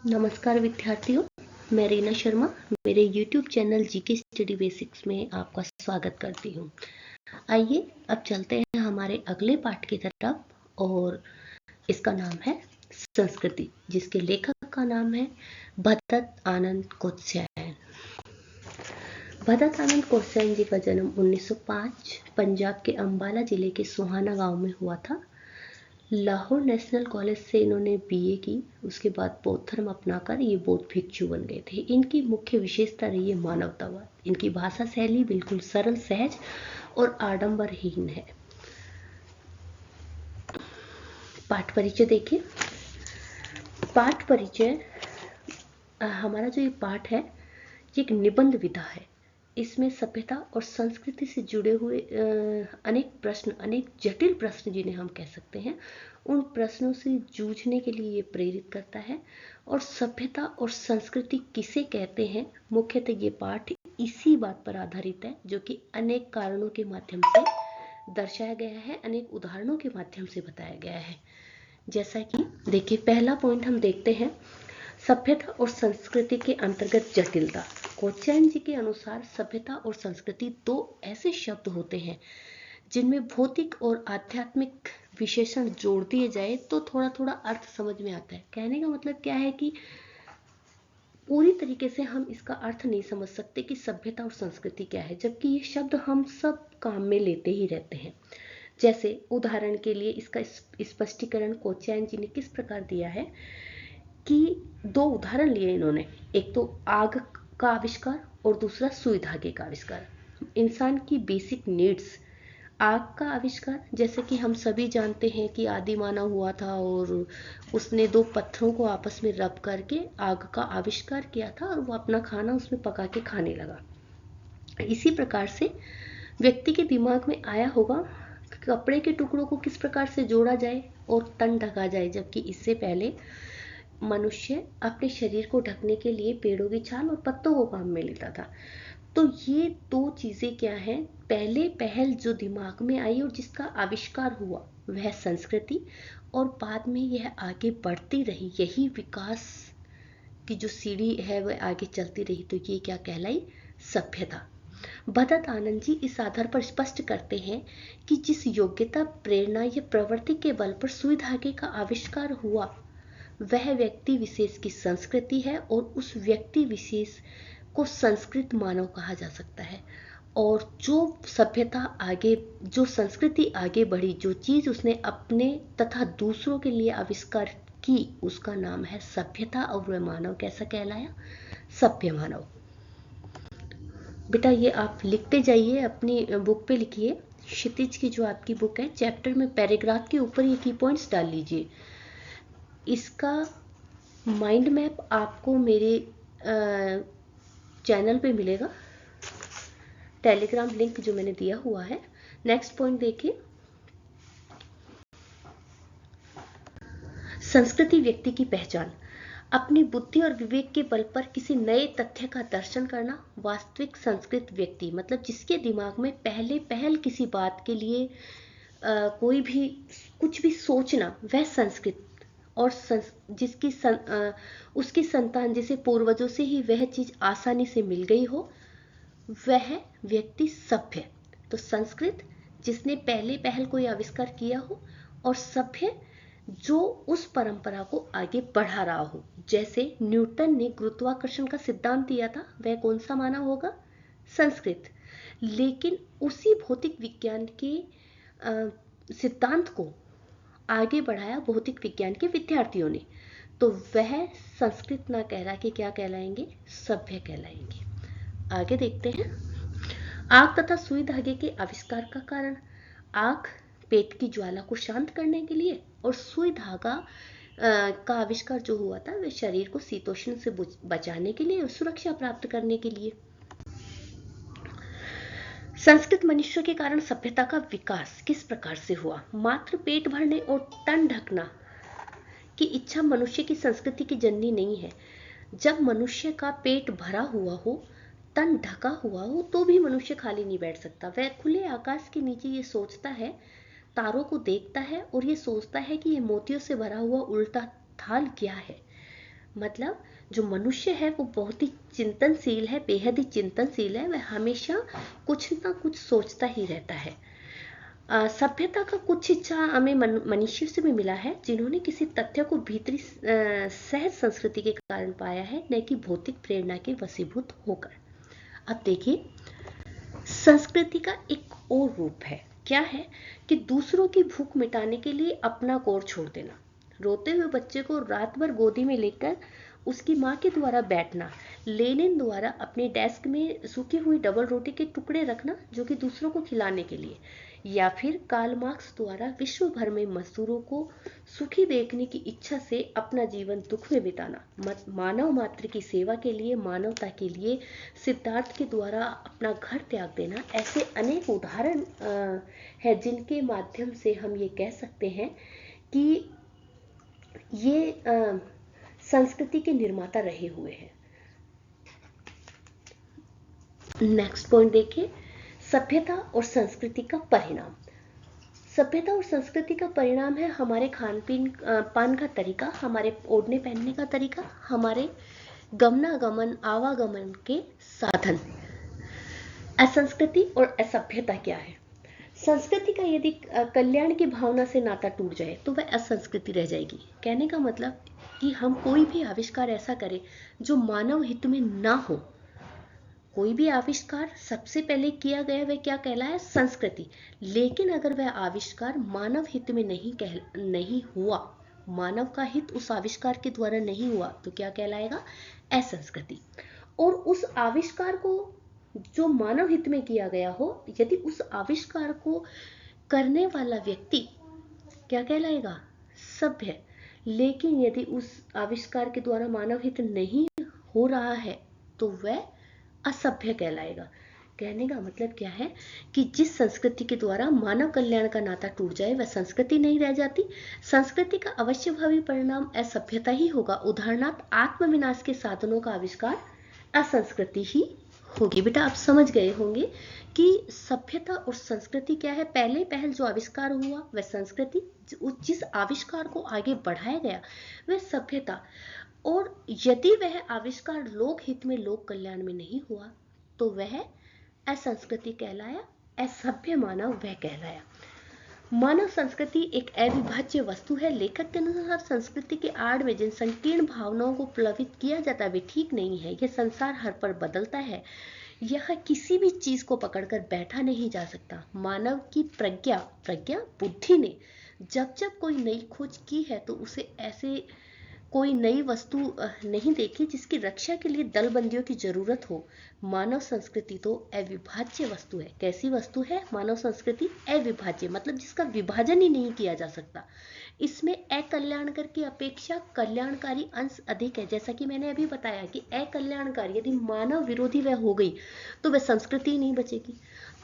नमस्कार विद्यार्थियों, मैं रीना शर्मा मेरे YouTube channel GK study basics में आपका स्वागत करती हूँ। आइए अब चलते हैं हमारे अगले पाठ की तरफ और इसका नाम है संस्कृति, जिसके लेखक का नाम है भदत आनंद कोत्स्यायन। भदत आनंद कोत्स्यायन जी का जन्म 1905 पंजाब के अंबाला जिले के सोहाना गांव में हुआ था। लाहौर नेशनल कॉलेज से इन्होंने बीए की, उसके बाद बौद्ध धर्म अपनाकर ये बौद्ध भिक्षु बन गए थे। इनकी मुख्य विशेषता रही है मानवतावाद। इनकी भाषा शैली बिल्कुल सरल, सहज और आडंबरहीन है। पाठ परिचय देखिए। पाठ परिचय, हमारा जो ये पाठ है ये एक निबंध विधा है। इसमें सभ्यता और संस्कृति से जुड़े हुए अनेक प्रश्न, अनेक जटिल प्रश्न जिन्हें हम कह सकते हैं, उन प्रश्नों से जूझने के लिए ये प्रेरित करता है। और सभ्यता और संस्कृति किसे कहते हैं, मुख्यतः ये पाठ इसी बात पर आधारित है, जो कि अनेक कारणों के माध्यम से दर्शाया गया है, अनेक उदाहरणों के माध्यम से बताया गया है। जैसा कि देखिए, पहला पॉइंट हम देखते हैं, सभ्यता और संस्कृति के अंतर्गत जटिलता। कोत्स्यायन जी के अनुसार सभ्यता और संस्कृति दो ऐसे शब्द होते हैं जिनमें भौतिक और आध्यात्मिक विशेषण जोड़ दिए जाए तो थोड़ा थोड़ा अर्थ समझ में आता है। कहने का मतलब क्या है कि पूरी तरीके से हम इसका अर्थ नहीं समझ सकते कि सभ्यता और संस्कृति क्या है, जबकि ये शब्द हम सब काम में लेते ही रहते हैं। जैसे उदाहरण के लिए इसका स्पष्टीकरण कोत्स्यायन जी ने किस प्रकार दिया है कि दो उदाहरण लिए इन्होंने, एक तो आग का आविष्कार और दूसरा सुई धागे का आविष्कार। इंसान की बेसिक नीड्स, आग का आविष्कार, जैसे कि हम सभी जानते हैं कि आदि मानव हुआ था और उसने दो पत्थरों को आपस में रब करके आग का आविष्कार किया था और वो अपना खाना उसमें पका के खाने लगा। इसी प्रकार से व्यक्ति के दिमाग में आया होगा कपड़े के टुकड़ों को किस प्रकार से जोड़ा जाए और तन ढका जाए, जबकि इससे पहले मनुष्य अपने शरीर को ढकने के लिए पेड़ों की छाल और पत्तों को काम में लेता था। तो ये दो चीजें क्या हैं, पहले पहल जो दिमाग में आई और जिसका आविष्कार हुआ वह संस्कृति, और बाद में यह आगे बढ़ती रही, यही विकास की जो सीढ़ी है वह आगे चलती रही, तो ये क्या कहलाई, सभ्यता। भदत आनंद जी इस आधार पर स्पष्ट करते हैं कि जिस योग्यता, प्रेरणा या प्रवृत्ति के बल पर सुई धागे का आविष्कार हुआ वह व्यक्ति विशेष की संस्कृति है और उस व्यक्ति विशेष को संस्कृत मानव कहा जा सकता है। और जो सभ्यता आगे, जो संस्कृति आगे बढ़ी, जो चीज उसने अपने तथा दूसरों के लिए आविष्कार की, उसका नाम है सभ्यता, और वह मानव कैसा कहलाया, सभ्य मानव। बेटा ये आप लिखते जाइए, अपनी बुक पे लिखिए। क्षितिज की जो आपकी बुक है, चैप्टर में पैराग्राफ के ऊपर ये की पॉइंट्स डाल लीजिए। इसका माइंड मैप आपको मेरे चैनल पे मिलेगा, टेलीग्राम लिंक जो मैंने दिया हुआ है। नेक्स्ट पॉइंट देखिए, संस्कृति व्यक्ति की पहचान, अपनी बुद्धि और विवेक के बल पर किसी नए तथ्य का दर्शन करना। वास्तविक संस्कृत व्यक्ति मतलब जिसके दिमाग में पहले पहल किसी बात के लिए कोई भी कुछ भी सोचना, वह संस्कृत। और उसकी संतान जिसे पूर्वजों से ही वह चीज आसानी से मिल गई हो, वह व्यक्ति सभ्य। तो संस्कृत जिसने पहले पहल कोई आविष्कार किया हो, और सभ्य जो उस परंपरा को आगे बढ़ा रहा हो। जैसे न्यूटन ने गुरुत्वाकर्षण का सिद्धांत दिया था, वह कौन सा माना होगा, संस्कृत। लेकिन उसी भौतिक विज्ञान के सिद्धांत को आगे बढ़ाया भौतिक विज्ञान के विद्यार्थियों ने, तो वह संस्कृत ना कहला के क्या कहलाएंगे, सभ्य कहलाएंगे। आगे देखते हैं, आग तथा सुई धागे के आविष्कार का कारण। आग पेट की ज्वाला को शांत करने के लिए, और सुई धागा का आविष्कार जो हुआ था वह शरीर को शीतोष्ण से बचाने के लिए और सुरक्षा प्राप्त करने के लिए। संस्कृत मनुष्य के कारण सभ्यता का विकास किस प्रकार से हुआ। मात्र पेट भरने और तन ढकना की इच्छा मनुष्य की संस्कृति की जननी नहीं है। जब मनुष्य का पेट भरा हुआ हो, तन ढका हुआ हो, तो भी मनुष्य खाली नहीं बैठ सकता। वह खुले आकाश के नीचे ये सोचता है, तारों को देखता है और ये सोचता है कि ये मोतियों से भरा हुआ उल्टा थाल क्या है। मतलब जो मनुष्य है वो बहुत ही चिंतनशील है, बेहद ही चिंतनशील है, वह हमेशा कुछ ना कुछ सोचता ही रहता है। सभ्यता का कुछ शिक्षा हमें मनुष्य से भी मिला है, जिन्होंने किसी तथ्य को भीतरी सहज संस्कृति के कारण पाया है, न कि भौतिक प्रेरणा के वशीभूत होकर। अब देखिए, संस्कृति का एक और रूप है, क्या है कि दूसरों की भूख मिटाने के लिए अपना कोर छोड़ देना। रोते हुए बच्चे को रात भर गोदी में लेकर उसकी माँ के द्वारा बैठना, लेनिन द्वारा अपने डेस्क में सूखी हुई डबल रोटी के टुकड़े रखना जो कि दूसरों को खिलाने के लिए, या फिर कार्ल मार्क्स द्वारा विश्व भर में मजदूरों को सुखी देखने की इच्छा से अपना जीवन दुख में बिताना, मानव मात्र की सेवा के लिए, मानवता के लिए सिद्धार्थ के द्वारा अपना घर त्याग देना, ऐसे अनेक उदाहरण है जिनके माध्यम से हम ये कह सकते हैं कि ये संस्कृति के निर्माता रहे हुए हैं। नेक्स्ट पॉइंट देखिए, सभ्यता और संस्कृति का परिणाम। सभ्यता और संस्कृति का परिणाम है हमारे खान पीन पान का तरीका, हमारे ओढ़ने पहनने का तरीका, हमारे गमनागमन आवागमन के साधन। असंस्कृति और असभ्यता क्या है? संस्कृति का यदि कल्याण की भावना से नाता टूट जाए तो वह असंस्कृति रह जाएगी। कहने का मतलब कि हम कोई भी आविष्कार ऐसा करें जो मानव हित में ना हो। कोई भी आविष्कार सबसे पहले किया गया वह क्या कहलाया? संस्कृति। लेकिन अगर वह आविष्कार मानव हित में नहीं हुआ, मानव का हित उस आविष्कार के द्वारा नहीं हुआ, तो क्या कहलाएगा? असंस्कृति। और उस आविष्कार को जो मानव हित में किया गया हो, यदि उस आविष्कार को करने वाला व्यक्ति क्या कहलाएगा? सभ्य। लेकिन यदि उस आविष्कार के द्वारा मानव हित नहीं हो रहा है तो वह असभ्य कहलाएगा। कहने का मतलब क्या है कि जिस संस्कृति के द्वारा मानव कल्याण का नाता टूट जाए वह संस्कृति नहीं रह जाती। संस्कृति का अवश्यभावी परिणाम असभ्यता ही होगा। उदाहरणार्थ, आत्मविनाश के साधनों का आविष्कार असंस्कृति ही होगी। बेटा आप समझ गए होंगे कि सभ्यता और संस्कृति क्या है। पहल जो आविष्कार हुआ वह संस्कृति, जिस आविष्कार को आगे बढ़ाया गया वह सभ्यता, और यदि वह आविष्कार लोक हित में लोक कल्याण में नहीं हुआ तो वह असंस्कृति कहलाया, असभ्य मानव वह कहलाया। मानव संस्कृति एक अविभाज्य वस्तु है। लेखक के अनुसार संस्कृति के आड़ में जिन संकीर्ण भावनाओं को प्लवित किया जाता है वे ठीक नहीं है। यह संसार हर पर बदलता है, यह किसी भी चीज को पकड़कर बैठा नहीं जा सकता। मानव की प्रज्ञा बुद्धि ने जब जब कोई नई खोज की है तो उसे ऐसे कोई नई वस्तु नहीं देखी जिसकी रक्षा के लिए दलबंदियों की जरूरत हो। मानव संस्कृति तो अविभाज्य वस्तु है। कैसी वस्तु है मानव संस्कृति? अविभाज्य, मतलब जिसका विभाजन ही नहीं किया जा सकता। इसमें अकल्याणकर की अपेक्षा कल्याणकारी अंश अधिक है। जैसा कि मैंने अभी बताया कि अकल्याणकारी यदि मानव विरोधी वह हो गई तो वह संस्कृति ही नहीं बचेगी।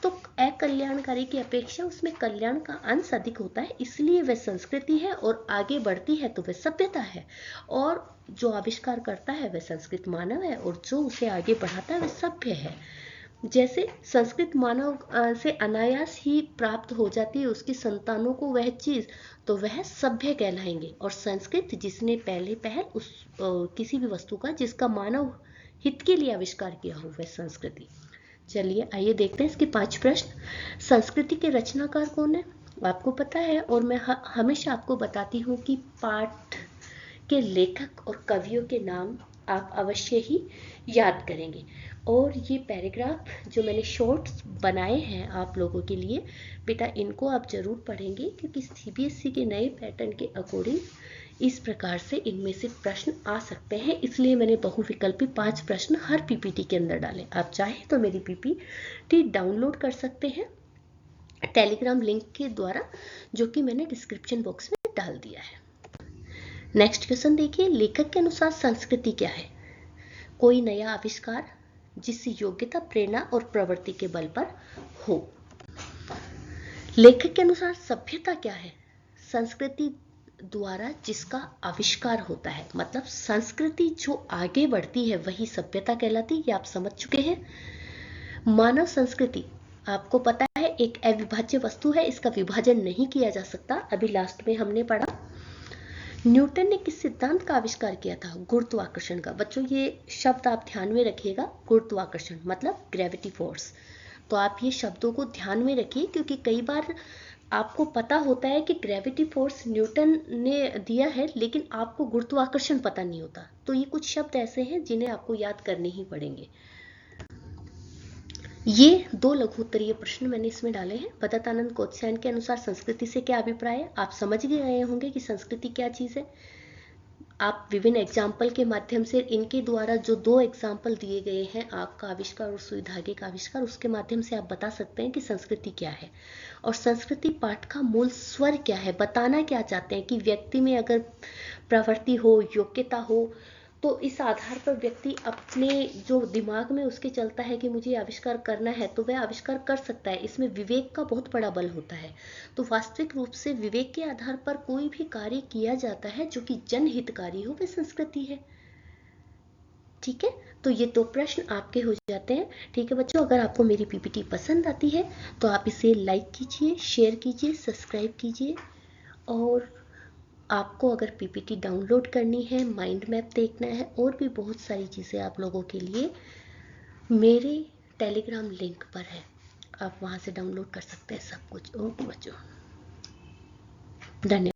तो अकल्याणकारी की अपेक्षा उसमें कल्याण का अंश अधिक होता है, इसलिए वह संस्कृति है, और आगे बढ़ती है तो वह सभ्यता है। और जो आविष्कार करता है वह संस्कृत मानव है, और जो उसे आगे बढ़ाता है वह सभ्य है। जैसे संस्कृत मानव से अनायास ही प्राप्त हो जाती है उसकी संतानों को वह चीज, तो वह सभ्य कहलाएंगे। और संस्कृत जिसने पहल उस किसी भी वस्तु का जिसका मानव हित के लिए आविष्कार किया हो वह संस्कृति। चलिए आइए देखते हैं इसके 5 प्रश्न। संस्कृति के रचनाकार कौन है? आपको पता है, और मैं हमेशा आपको बताती हूँ कि पाठ के लेखक और कवियों के नाम आप अवश्य ही याद करेंगे। और ये पैराग्राफ जो मैंने शॉर्ट्स बनाए हैं आप लोगों के लिए, बेटा इनको आप जरूर पढ़ेंगे, क्योंकि सीबीएसई के नए पैटर्न के अकॉर्डिंग इस प्रकार से इनमें से प्रश्न आ सकते हैं। इसलिए मैंने बहुविकल्पी 5 प्रश्न हर पीपीटी के अंदर डाले। आप चाहें तो मेरी पीपीटी डाउनलोड कर सकते हैं टेलीग्राम लिंक के द्वारा, जो कि मैंने डिस्क्रिप्शन बॉक्स में डाल दिया है। नेक्स्ट क्वेश्चन देखिए, लेखक के अनुसार संस्कृति क्या है? कोई नया आविष्कार जिससे योग्यता, प्रेरणा और प्रवृत्ति के बल पर हो। लेखक के अनुसार सभ्यता क्या है? संस्कृति द्वारा जिसका आविष्कार होता है, मतलब संस्कृति जो आगे बढ़ती है वही सभ्यता कहलाती है। ये आप समझ चुके हैं। मानव संस्कृति आपको पता है एक अविभाज्य वस्तु है, इसका विभाजन नहीं किया जा सकता, अभी लास्ट में हमने पढ़ा। न्यूटन ने किस सिद्धांत का आविष्कार किया था? गुरुत्वाकर्षण का। बच्चों ये शब्द आप ध्यान में रखिएगा, गुरुत्वाकर्षण मतलब ग्रेविटी फोर्स। तो आप ये शब्दों को ध्यान में रखिए, क्योंकि कई बार आपको पता होता है कि ग्रेविटी फोर्स न्यूटन ने दिया है, लेकिन आपको गुरुत्वाकर्षण पता नहीं होता। तो ये कुछ शब्द ऐसे हैं जिन्हें आपको याद करने ही पड़ेंगे। ये 2 लघु उत्तरीय प्रश्न मैंने इसमें डाले हैं। भदत आनंद कोत्स्यायन के अनुसार संस्कृति से क्या अभिप्राय है? आप समझ गए होंगे कि संस्कृति क्या चीज है। आप विभिन्न एग्जाम्पल के माध्यम से, इनके द्वारा जो 2 एग्जाम्पल दिए गए हैं, आग का आविष्कार और सुई धागे का आविष्कार, उसके माध्यम से आप बता सकते हैं कि संस्कृति क्या है। और संस्कृति पाठ का मूल स्वर क्या है, बताना क्या चाहते हैं कि व्यक्ति में अगर प्रवृत्ति हो, योग्यता हो, तो इस आधार पर व्यक्ति अपने जो दिमाग में उसके चलता है कि मुझे आविष्कार करना है, तो वह आविष्कार कर सकता है। इसमें विवेक का बहुत बड़ा बल होता है। तो वास्तविक रूप से विवेक के आधार पर कोई भी कार्य किया जाता है जो कि जनहितकारी हो, वह संस्कृति है। ठीक है, तो ये 2 प्रश्न आपके हो जाते हैं। ठीक है बच्चों, अगर आपको मेरी पीपीटी पसंद आती है तो आप इसे लाइक कीजिए, शेयर कीजिए, सब्सक्राइब कीजिए। और आपको अगर पीपीटी डाउनलोड करनी है, माइंड मैप देखना है, और भी बहुत सारी चीज़ें आप लोगों के लिए मेरे टेलीग्राम लिंक पर है, आप वहाँ से डाउनलोड कर सकते हैं सब कुछ। ओके बच्चों, धन्यवाद।